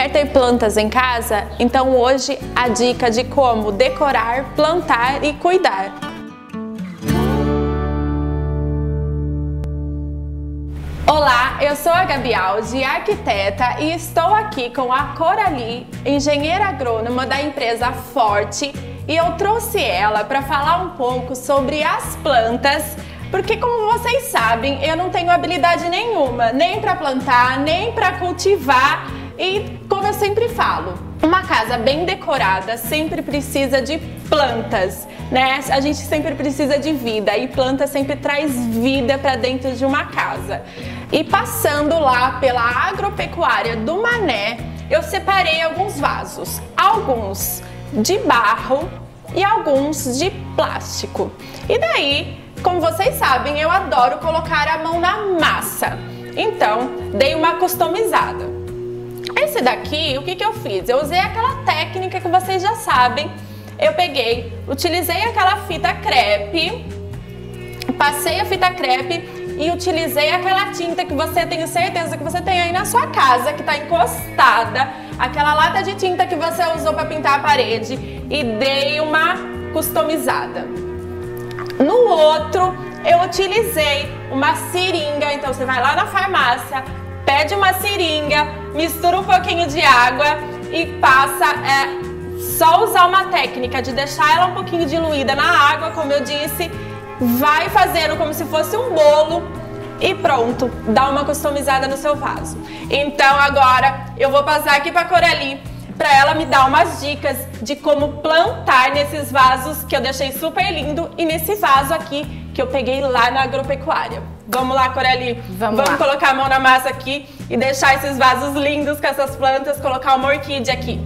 Quer ter plantas em casa? Então hoje a dica de como decorar, plantar e cuidar. Olá, eu sou a Gabi Aldi, arquiteta, e estou aqui com a Coralie, engenheira agrônoma da empresa Forte, e eu trouxe ela para falar um pouco sobre as plantas, porque como vocês sabem, eu não tenho habilidade nenhuma, nem para plantar, nem para cultivar, e como eu sempre falo, uma casa bem decorada sempre precisa de plantas, né? A gente sempre precisa de vida e planta sempre traz vida para dentro de uma casa. E passando lá pela agropecuária do Mané, eu separei alguns vasos, alguns de barro e alguns de plástico. E daí, como vocês sabem, eu adoro colocar a mão na massa, então dei uma customizada. Esse daqui, o que eu fiz? Eu usei aquela técnica que vocês já sabem. Eu peguei, utilizei aquela fita crepe, passei a fita crepe e utilizei aquela tinta que você tenho certeza que você tem aí na sua casa, que está encostada, aquela lata de tinta que você usou para pintar a parede, e dei uma customizada. No outro, eu utilizei uma seringa, então você vai lá na farmácia, pede uma seringa, mistura um pouquinho de água e passa, só usar uma técnica de deixar ela um pouquinho diluída na água, como eu disse, vai fazendo como se fosse um bolo e pronto, dá uma customizada no seu vaso. Então agora eu vou passar aqui para a Coralie, para ela me dar umas dicas de como plantar nesses vasos que eu deixei super lindo e nesse vaso aqui que eu peguei lá na agropecuária. Vamos lá, Coralie? Vamos lá. Colocar a mão na massa aqui e deixar esses vasos lindos com essas plantas, colocar uma orquídea aqui.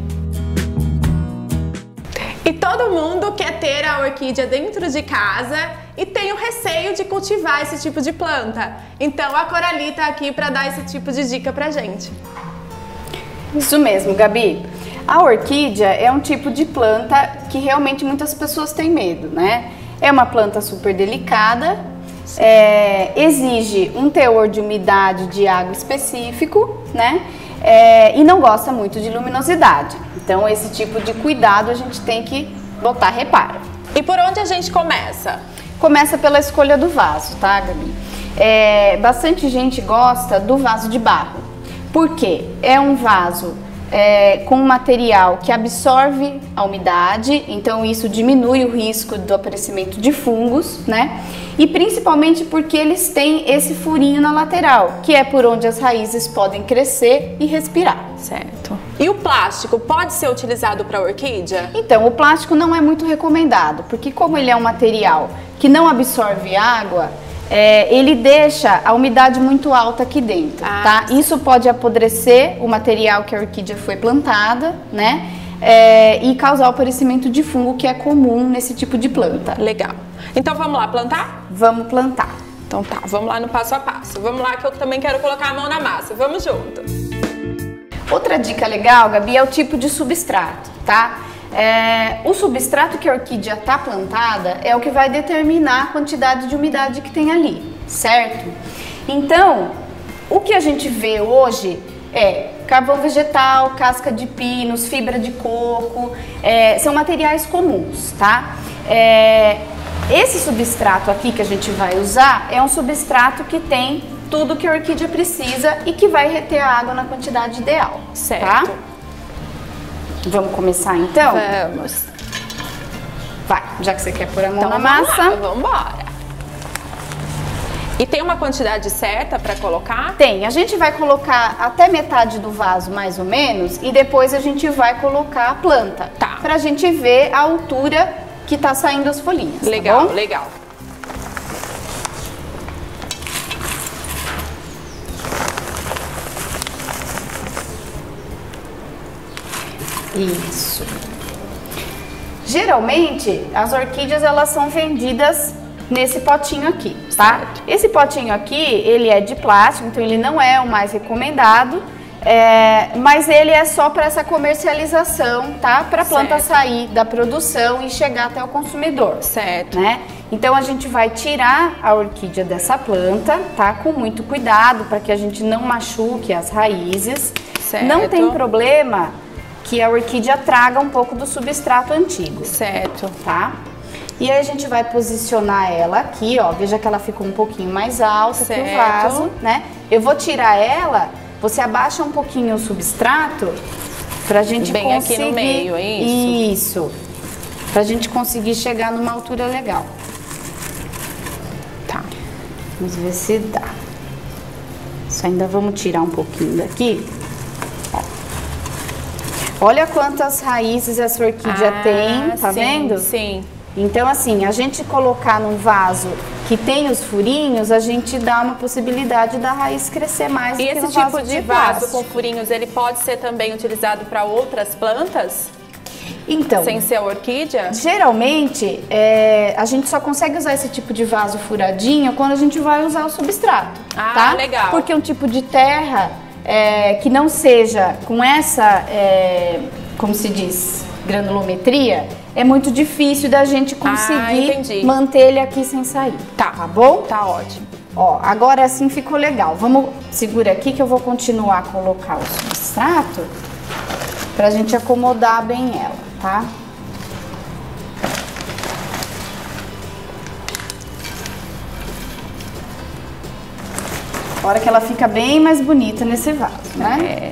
E todo mundo quer ter a orquídea dentro de casa e tem o receio de cultivar esse tipo de planta. Então a Coralie tá aqui para dar esse tipo de dica pra gente. Isso mesmo, Gabi. A orquídea é um tipo de planta que realmente muitas pessoas têm medo, né? É uma planta super delicada, exige um teor de umidade de água específico, né? E não gosta muito de luminosidade. Então esse tipo de cuidado a gente tem que botar reparo. E por onde a gente começa? Começa pela escolha do vaso, tá, Gabi? Bastante gente gosta do vaso de barro. Por quê? É um vaso com um material que absorve a umidade, então isso diminui o risco do aparecimento de fungos, né? E principalmente porque eles têm esse furinho na lateral, que é por onde as raízes podem crescer e respirar. Certo. E o plástico pode ser utilizado para orquídea? Então, o plástico não é muito recomendado, porque como ele é um material que não absorve água, ele deixa a umidade muito alta aqui dentro, tá? Isso pode apodrecer o material que a orquídea foi plantada, né? E causar o aparecimento de fungo, que é comum nesse tipo de planta. Legal. Então vamos lá plantar? Vamos plantar. Então tá, vamos lá no passo a passo. Vamos lá que eu também quero colocar a mão na massa. Vamos junto. Outra dica legal, Gabi, é o tipo de substrato, tá? O substrato que a orquídea está plantada é o que vai determinar a quantidade de umidade que tem ali, certo? Então, o que a gente vê hoje é carvão vegetal, casca de pinos, fibra de coco, são materiais comuns, tá? Esse substrato aqui que a gente vai usar é um substrato que tem tudo que a orquídea precisa e que vai reter a água na quantidade ideal, certo? Tá? Vamos começar então? Vamos. Vai, já que você quer pôr a mão então, na massa. Vamos embora. E tem uma quantidade certa para colocar? Tem, a gente vai colocar até metade do vaso mais ou menos e depois a gente vai colocar a planta. Tá. Pra gente ver a altura que tá saindo as folhinhas. Legal, tá bom? legal. Isso. Geralmente, as orquídeas elas são vendidas nesse potinho aqui, tá? Certo. Esse potinho aqui, ele é de plástico, então ele não é o mais recomendado, mas ele é só para essa comercialização, tá? Para a planta sair da produção e chegar até o consumidor. Certo. Né? Então a gente vai tirar a orquídea dessa planta, tá? Com muito cuidado para que a gente não machuque as raízes. Certo. Não tem problema que a orquídea traga um pouco do substrato antigo. Certo. Tá? E aí a gente vai posicionar ela aqui, ó. Veja que ela ficou um pouquinho mais alta que o vaso, né? Eu vou tirar ela, você abaixa um pouquinho o substrato pra gente bem conseguir... aqui no meio, é isso? Isso. Pra gente conseguir chegar numa altura legal. Tá. Vamos ver se dá. Só ainda vamos tirar um pouquinho daqui. Ó. Olha quantas raízes essa orquídea tem, tá vendo? Sim. Então, assim, a gente colocar num vaso que tem os furinhos, a gente dá uma possibilidade da raiz crescer mais do que no vaso. E esse tipo de vaso com furinhos, ele pode ser também utilizado para outras plantas? Então, sem ser a orquídea? Geralmente, a gente só consegue usar esse tipo de vaso furadinho quando a gente vai usar o substrato, tá? Legal. Porque um tipo de terra que não seja com essa, como se diz, granulometria, é muito difícil da gente conseguir manter ele aqui sem sair. Tá bom? Tá ótimo. Ó, agora assim ficou legal. Vamos segurar aqui que eu vou continuar a colocar o substrato pra gente acomodar bem ela, tá? Agora que ela fica bem mais bonita nesse vaso, né?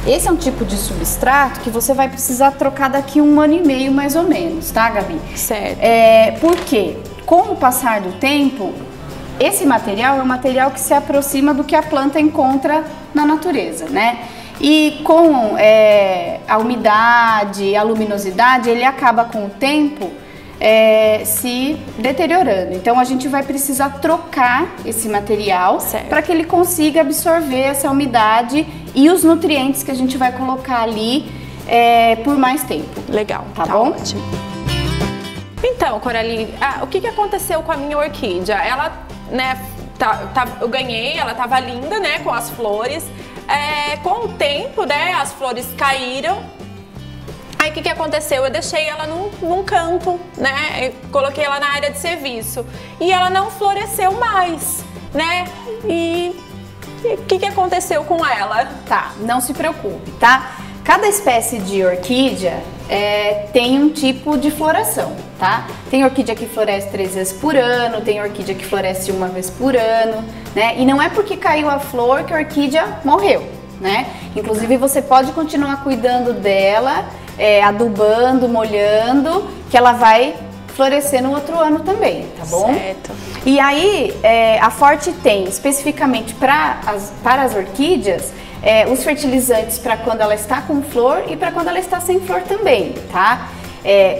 Esse é um tipo de substrato que você vai precisar trocar daqui 1 ano e meio, mais ou menos, tá, Gabi? Certo. Porque, com o passar do tempo, esse material é um material que se aproxima do que a planta encontra na natureza, né? E com a umidade, a luminosidade, ele acaba com o tempo se deteriorando. Então a gente vai precisar trocar esse material para que ele consiga absorver essa umidade e os nutrientes que a gente vai colocar ali por mais tempo. Legal, tá bom? Ótimo. Então, Coralie, o que aconteceu com a minha orquídea? Ela, né, eu ganhei, ela tava linda, né, com as flores. Com o tempo, né, as flores caíram. Aí o que aconteceu? Eu deixei ela num canto, né? Eu coloquei ela na área de serviço e ela não floresceu mais, né? E o que aconteceu com ela? Tá, não se preocupe, tá? Cada espécie de orquídea tem um tipo de floração, tá? Tem orquídea que floresce 3 vezes por ano, tem orquídea que floresce 1 vez por ano, né? E não é porque caiu a flor que a orquídea morreu, né? Inclusive você pode continuar cuidando dela, adubando, molhando, que ela vai florescer no outro ano também, tá bom? Certo. E aí, a Forte tem especificamente para as orquídeas os fertilizantes para quando ela está com flor e para quando ela está sem flor também, tá?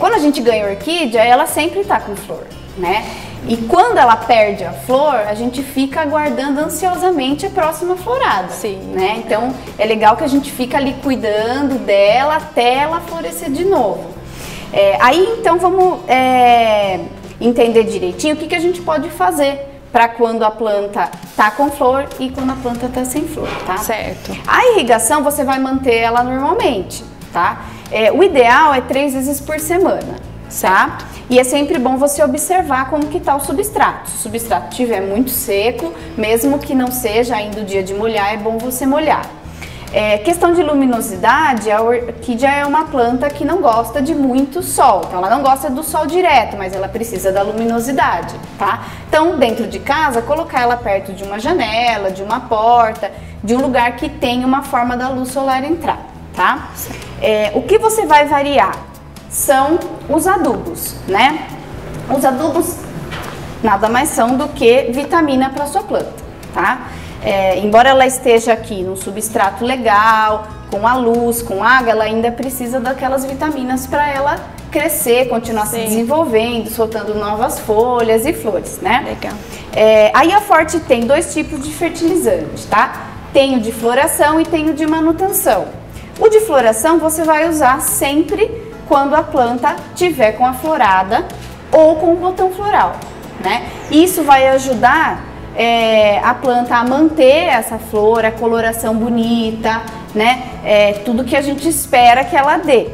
Quando a gente ganha orquídea, ela sempre está com flor, né? E quando ela perde a flor, a gente fica aguardando ansiosamente a próxima florada. Sim. Né? Então, é legal que a gente fica ali cuidando dela até ela florescer de novo. Aí, então, vamos entender direitinho o que a gente pode fazer para quando a planta tá com flor e quando a planta tá sem flor, tá? Certo. A irrigação, você vai manter ela normalmente, tá? O ideal é 3 vezes por semana, tá? E é sempre bom você observar como que tá o substrato. Se o substrato estiver muito seco, mesmo que não seja ainda o dia de molhar, é bom você molhar. Questão de luminosidade, a orquídea é uma planta que não gosta de muito sol. Então ela não gosta do sol direto, mas ela precisa da luminosidade, tá? Então dentro de casa, colocar ela perto de uma janela, de uma porta, de um lugar que tenha uma forma da luz solar entrar, tá? O que você vai variar são os adubos, né? Os adubos nada mais são do que vitamina para sua planta, tá? Embora ela esteja aqui num substrato legal, com a luz, com água, ela ainda precisa daquelas vitaminas para ela crescer, continuar se desenvolvendo, soltando novas folhas e flores, né? Legal. Aí a Forte tem 2 tipos de fertilizante, tá? Tem o de floração e tem o de manutenção. O de floração você vai usar sempre quando a planta tiver com a florada ou com o botão floral, né? Isso vai ajudar a planta a manter essa flor, a coloração bonita, né? Tudo que a gente espera que ela dê.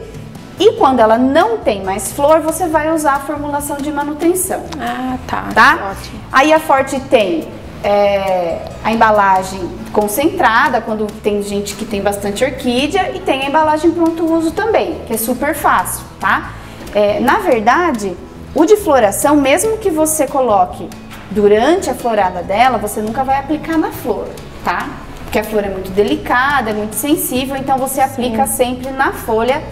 E quando ela não tem mais flor, você vai usar a formulação de manutenção. Ah, tá. Ótimo. Aí a Forte tem a embalagem concentrada, quando tem gente que tem bastante orquídea, e tem a embalagem pronto uso também, que é super fácil, tá? Na verdade, o de floração, mesmo que você coloque durante a florada dela, você nunca vai aplicar na flor, tá? Porque a flor é muito delicada, é muito sensível, então você aplica sempre na folha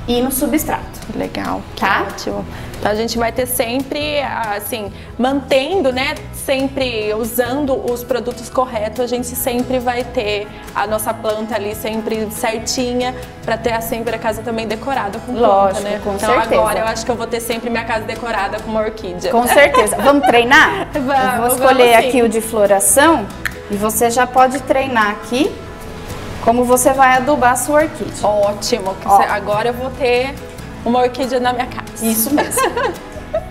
e no substrato. Legal, tá? Ótimo. Então a gente vai ter sempre, assim, mantendo, né, sempre usando os produtos corretos, a gente sempre vai ter a nossa planta ali sempre certinha, para ter sempre a casa também decorada com planta, Lógico, né? com então certeza. Agora eu acho que eu vou ter sempre minha casa decorada com uma orquídea. Com certeza. Vamos treinar? Vamos, eu vou escolher vamos, aqui o de floração e você já pode treinar aqui como você vai adubar a sua orquídea. Ótimo. Agora eu vou ter uma orquídea na minha casa. Isso mesmo.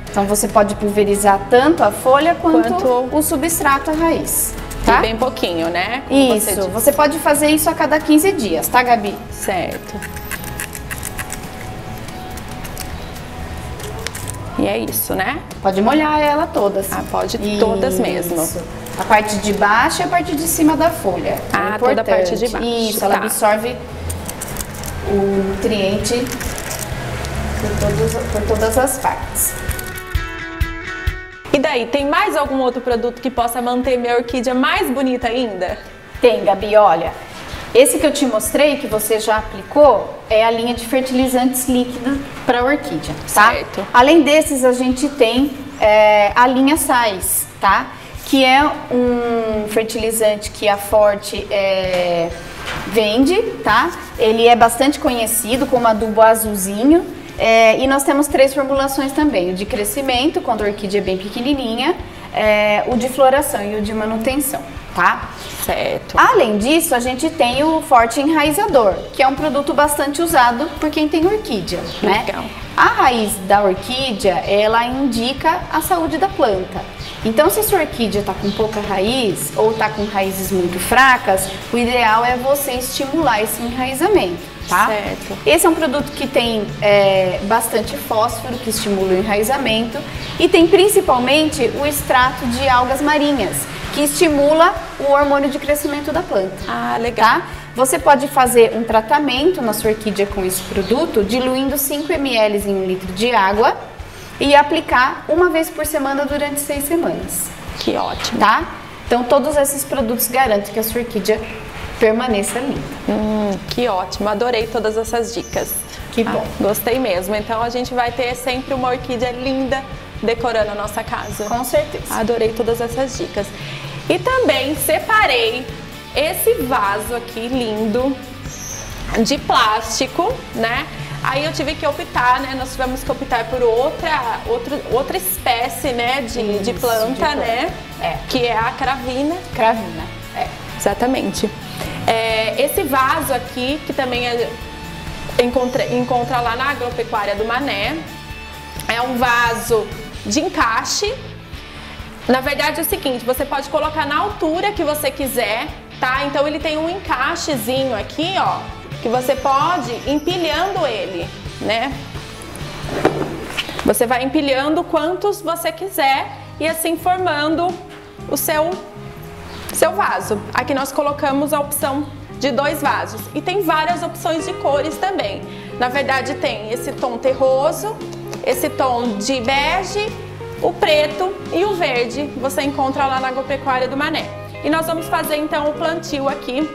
Então você pode pulverizar tanto a folha quanto o substrato, a raiz. Tá? E bem pouquinho, né? Como isso. Você pode fazer isso a cada 15 dias, tá, Gabi? Certo. E é isso, né? Pode molhar ela toda. Assim. Pode todas mesmo. A parte de baixo e a parte de cima da folha. Toda a parte de baixo. Isso, ela absorve o nutriente por todas as partes. E daí, tem mais algum outro produto que possa manter minha orquídea mais bonita ainda? Tem, Gabi, olha. Esse que eu te mostrei, que você já aplicou, é a linha de fertilizantes líquidos para orquídea, tá? Certo. Além desses, a gente tem a linha Sais, tá? Que é um fertilizante que a Forte vende, tá? Ele é bastante conhecido como adubo azulzinho. E nós temos 3 formulações também, o de crescimento, quando a orquídea é bem pequenininha, o de floração e o de manutenção, tá? Certo. Além disso, a gente tem o Forte Enraizador, que é um produto bastante usado por quem tem orquídea, né? Legal. A raiz da orquídea, ela indica a saúde da planta. Então, se a sua orquídea está com pouca raiz ou está com raízes muito fracas, o ideal é você estimular esse enraizamento. Tá? Certo. Esse é um produto que tem bastante fósforo, que estimula o enraizamento, e tem principalmente o extrato de algas marinhas, que estimula o hormônio de crescimento da planta. Legal. Tá? Você pode fazer um tratamento na sua orquídea com esse produto, diluindo 5 ml em 1 litro de água e aplicar uma vez por semana durante 6 semanas. Que ótimo. Tá? Então todos esses produtos garantem que a sua orquídea permaneça linda. Que ótimo, adorei todas essas dicas. Que bom. Gostei mesmo. Então a gente vai ter sempre uma orquídea linda decorando a nossa casa. Com certeza. Adorei todas essas dicas. E também separei esse vaso aqui lindo de plástico, né? Aí eu tive que optar, né? Nós tivemos que optar por outra espécie, né? De planta, né? Que é a cravina. Cravina, Exatamente. Esse vaso aqui, que também encontra lá na Agropecuária do Mané, é um vaso de encaixe. Na verdade é o seguinte, você pode colocar na altura que você quiser, tá? Então ele tem um encaixezinho aqui, ó, que você pode ir empilhando ele, né? Você vai empilhando quantos você quiser e assim formando o seu vaso. Aqui nós colocamos a opção de 2 vasos e tem várias opções de cores também. Na verdade tem esse tom terroso, esse tom de bege, o preto e o verde. Você encontra lá na Agropecuária do Mané. E nós vamos fazer então o plantio aqui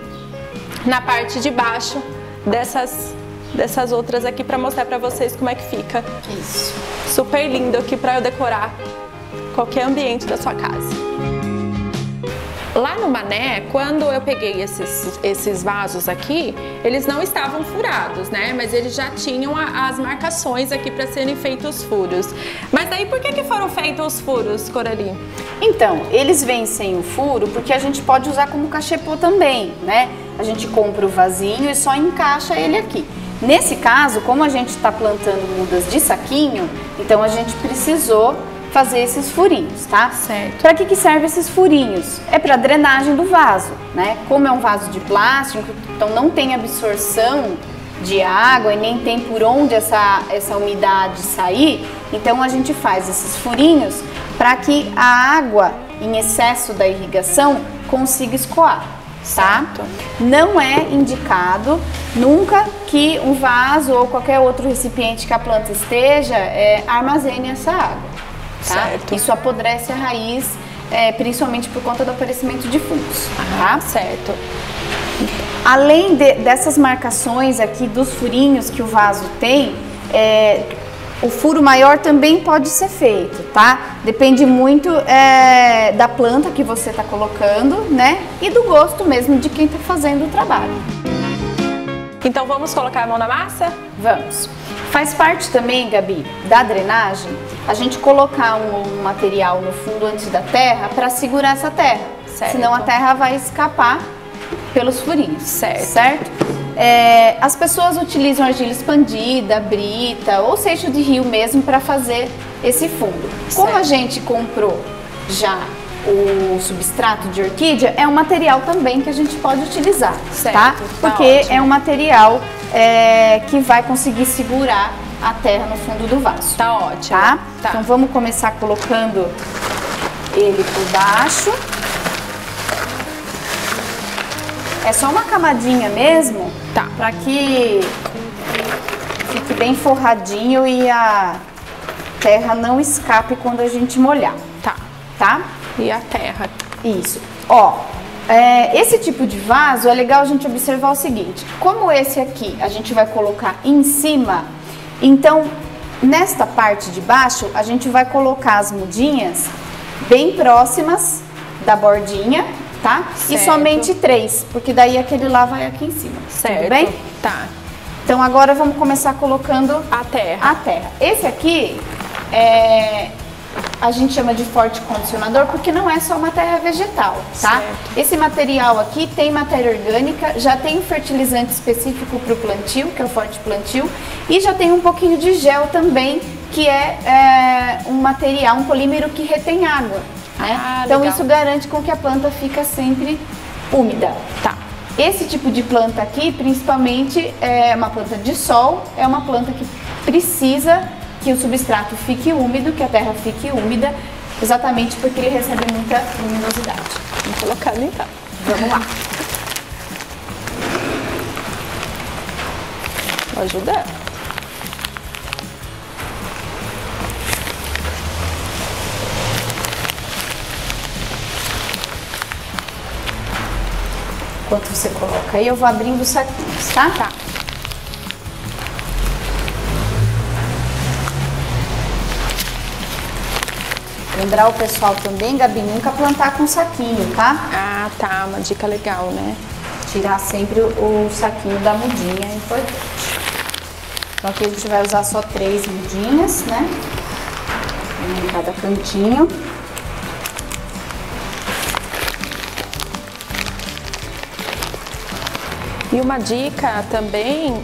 na parte de baixo dessas outras aqui para mostrar para vocês como é que fica. Isso. Super lindo aqui para eu decorar qualquer ambiente da sua casa. Lá no Mané, quando eu peguei esses vasos aqui, eles não estavam furados, né? Mas eles já tinham as marcações aqui para serem feitos os furos. Mas daí por que foram feitos os furos, Corali? Então, eles vêm sem o furo porque a gente pode usar como cachepô também, né? A gente compra o vasinho e só encaixa ele aqui. Nesse caso, como a gente está plantando mudas de saquinho, então a gente precisou fazer esses furinhos, tá? Certo. Para que serve esses furinhos? É para drenagem do vaso, né? Como é um vaso de plástico, então não tem absorção de água e nem tem por onde essa umidade sair, então a gente faz esses furinhos para que a água em excesso da irrigação consiga escoar, tá? Não é indicado nunca que um vaso ou qualquer outro recipiente que a planta esteja armazene essa água, tá? Certo. Isso apodrece a raiz, principalmente por conta do aparecimento de fungos, tá? Certo. Além dessas marcações aqui dos furinhos que o vaso tem, o furo maior também pode ser feito, tá? Depende muito da planta que você está colocando, né? E do gosto mesmo de quem está fazendo o trabalho. Então vamos colocar a mão na massa? Vamos. Faz parte também, Gabi, da drenagem, a gente colocar um material no fundo antes da terra para segurar essa terra. Certo. Senão a terra vai escapar pelos furinhos, certo? As pessoas utilizam argila expandida, brita ou seixo de rio mesmo para fazer esse fundo. Como a gente comprou já o substrato de orquídea, é um material também que a gente pode utilizar, tá? Porque é um material que vai conseguir segurar a terra no fundo do vaso. Tá ótimo. Tá? Então vamos começar colocando ele por baixo. É só uma camadinha mesmo, para que fique bem forradinho e a terra não escape quando a gente molhar. Tá? E a terra. Isso. Ó, esse tipo de vaso é legal a gente observar o seguinte: como esse aqui a gente vai colocar em cima, então nesta parte de baixo a gente vai colocar as mudinhas bem próximas da bordinha. Tá? E somente 3, porque daí aquele lá vai aqui em cima. Certo. Tudo bem? Tá. Então agora vamos começar colocando a terra. Esse aqui a gente chama de forte condicionador porque não é só uma terra vegetal, tá? Certo. Esse material aqui tem matéria orgânica, já tem um fertilizante específico para o plantio, que é o forte plantio, e já tem um pouquinho de gel também, que é um material, um polímero que retém água. Então legal. Isso garante com que a planta fica sempre úmida. Tá. Esse tipo de planta aqui, principalmente, é uma planta de sol, é uma planta que precisa que o substrato fique úmido, que a terra fique úmida, exatamente porque ele recebe muita luminosidade. Vamos colocando então. Vamos lá. Vou ajudar. Enquanto você coloca aí, eu vou abrindo os saquinhos, tá? Tá. Lembrar o pessoal também, Gabi, nunca plantar com saquinho, tá? Ah, tá. Uma dica legal, né? Tirar sempre o saquinho da mudinha, é importante. Então aqui a gente vai usar só 3 mudinhas, né? Uma em cada cantinho. E uma dica também,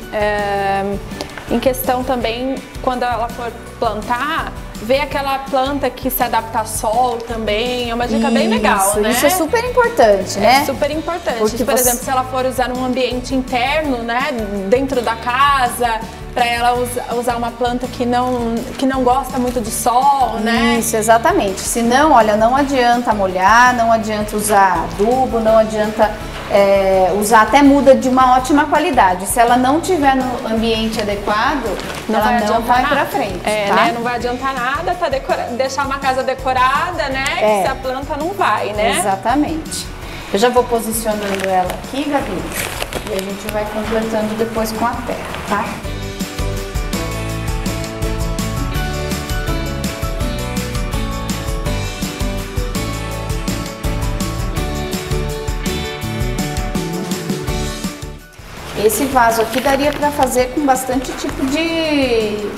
em questão também, quando ela for plantar, ver aquela planta que se adapta ao sol também, é uma dica bem legal, né? Isso é super importante, né? É super importante. Porque por exemplo, se ela for usar num ambiente interno, né, dentro da casa, para ela usar uma planta que não gosta muito de sol, né? Isso, exatamente. Senão, olha, não adianta molhar, não adianta usar adubo, não adianta usar até muda de uma ótima qualidade. Se ela não tiver no ambiente adequado, ela não vai pra frente, tá? Né? Não vai adiantar nada deixar uma casa decorada, né? Se a planta não vai, né? Exatamente. Eu já vou posicionando ela aqui, Gabi, e a gente vai completando depois com a terra, tá? Esse vaso aqui daria para fazer com bastante tipo de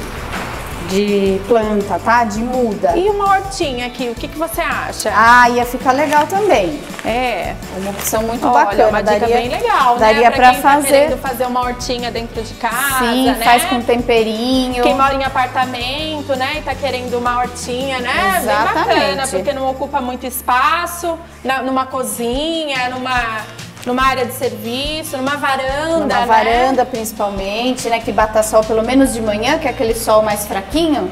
planta, tá? De muda. E uma hortinha aqui, o que você acha? Ah, ia ficar legal também. É. Uma opção muito bacana. Uma dica bem legal, daria né? Pra quem fazer. Tá querendo fazer uma hortinha dentro de casa, sim, né? faz com temperinho. Quem mora em apartamento, né? E tá querendo uma hortinha, né? Exatamente. Bem bacana, porque não ocupa muito espaço, numa cozinha, numa área de serviço, numa varanda, numa varanda principalmente, né? Que bata sol pelo menos de manhã, que é aquele sol mais fraquinho.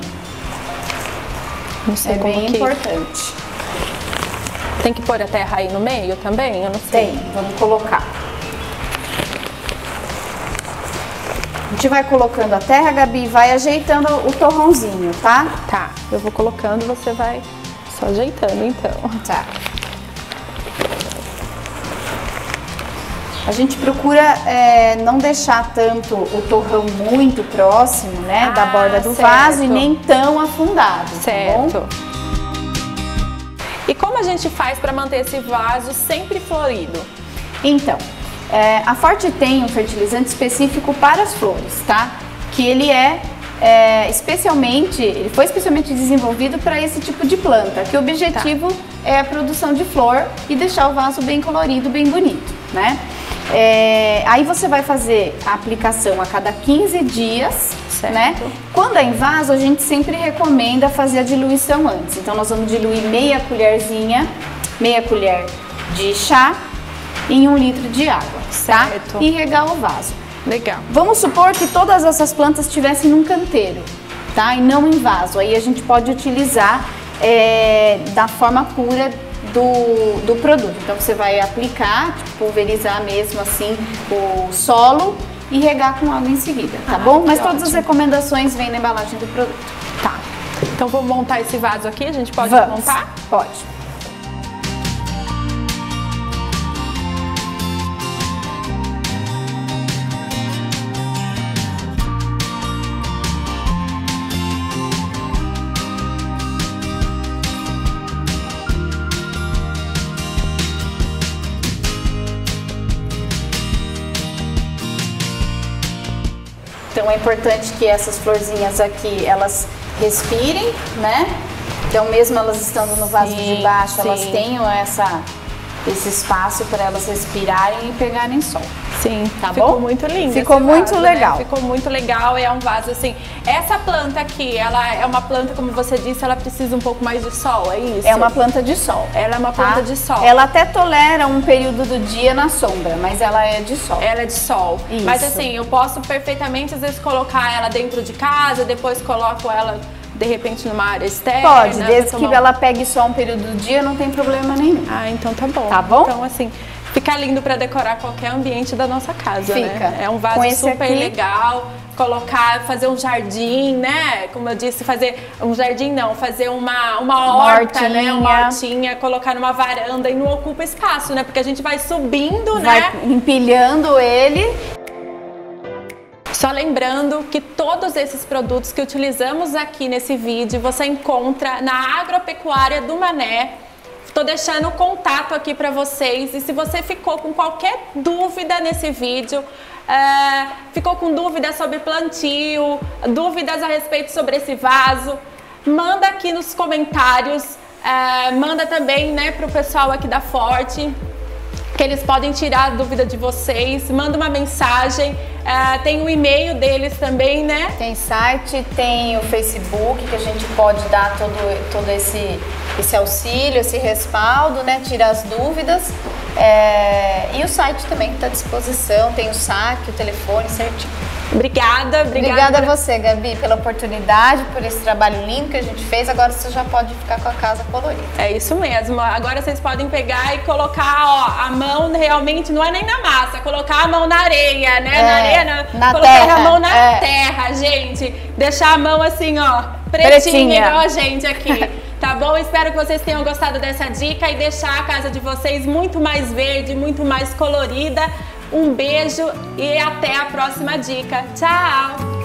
Não sei como bem importante. Tem que pôr a terra aí no meio também? Eu não sei. Tem, vamos colocar. A gente vai colocando a terra, Gabi, e vai ajeitando o torrãozinho, tá? Tá, eu vou colocando, você vai só ajeitando então. Tá. A gente procura não deixar tanto o torrão muito próximo, né, da borda do vaso e nem tão afundado, certo? Tá bom? E como a gente faz para manter esse vaso sempre florido? Então, a Forte tem um fertilizante específico para as flores, tá? Que ele foi especialmente desenvolvido para esse tipo de planta, que o objetivo é a produção de flor e deixar o vaso bem colorido, bem bonito, né? Aí você vai fazer a aplicação a cada 15 dias, certo, né? Quando é em vaso, a gente sempre recomenda fazer a diluição antes. Então nós vamos diluir meia colher de chá em 1 litro de água, certo, tá? E regar o vaso. Legal. Vamos supor que todas essas plantas estivessem num canteiro, tá? E não em vaso. Aí a gente pode utilizar da forma pura do produto. Então você vai aplicar, pulverizar mesmo assim o solo e regar com água em seguida, tá bom? Mas todas as recomendações vêm na embalagem do produto. Tá. Então vou montar esse vaso aqui, a gente pode montar? Pode. Então é importante que essas florzinhas aqui, elas respirem, né? Então mesmo elas estando no vaso de baixo, elas tenham esse espaço para elas respirarem e pegarem sol. Sim, tá ficou bom? Muito lindo. Ficou muito legal. Né? Ficou muito legal, é um vaso assim. Essa planta aqui, ela é uma planta, como você disse, ela precisa um pouco mais de sol, é isso? É uma planta de sol. Ela é uma planta de sol. Ela até tolera um período do dia na sombra, mas ela é de sol. Ela é de sol. Isso. Mas assim, eu posso perfeitamente às vezes colocar ela dentro de casa, depois coloco ela de repente numa área externa. Pode, desde que ela pegue só um período do dia, não tem problema nenhum. Ah, então tá bom. Tá bom? Então assim, fica lindo para decorar qualquer ambiente da nossa casa, fica, né? É um vaso super legal. Colocar, fazer um jardim, né? Como eu disse, fazer um jardim não, fazer uma horta, né? Uma hortinha, colocar numa varanda e não ocupa espaço, né? Porque a gente vai subindo, né? Vai empilhando ele. Só lembrando que todos esses produtos que utilizamos aqui nesse vídeo você encontra na Agropecuária do Mané. Estou deixando o contato aqui para vocês e se você ficou com qualquer dúvida nesse vídeo, ficou com dúvidas sobre plantio, dúvidas a respeito sobre esse vaso, manda aqui nos comentários, manda também, né, para o pessoal aqui da Forte, que eles podem tirar a dúvida de vocês, manda uma mensagem, tem o e-mail deles também, né? Tem site, tem o Facebook, que a gente pode dar todo esse auxílio, esse respaldo, né? Tirar as dúvidas. E o site também que está à disposição, tem o saque, o telefone certinho. Obrigada a você, Gabi, pela oportunidade, por esse trabalho lindo que a gente fez. Agora você já pode ficar com a casa colorida. É isso mesmo. Agora vocês podem pegar e colocar, ó, a mão realmente, não é nem na massa, colocar a mão na areia, né? Na areia, colocar terra. A mão na terra, gente. Deixar a mão assim, ó, pretinha igual a gente aqui. Tá bom? Espero que vocês tenham gostado dessa dica e deixar a casa de vocês muito mais verde, muito mais colorida. Um beijo e até a próxima dica. Tchau!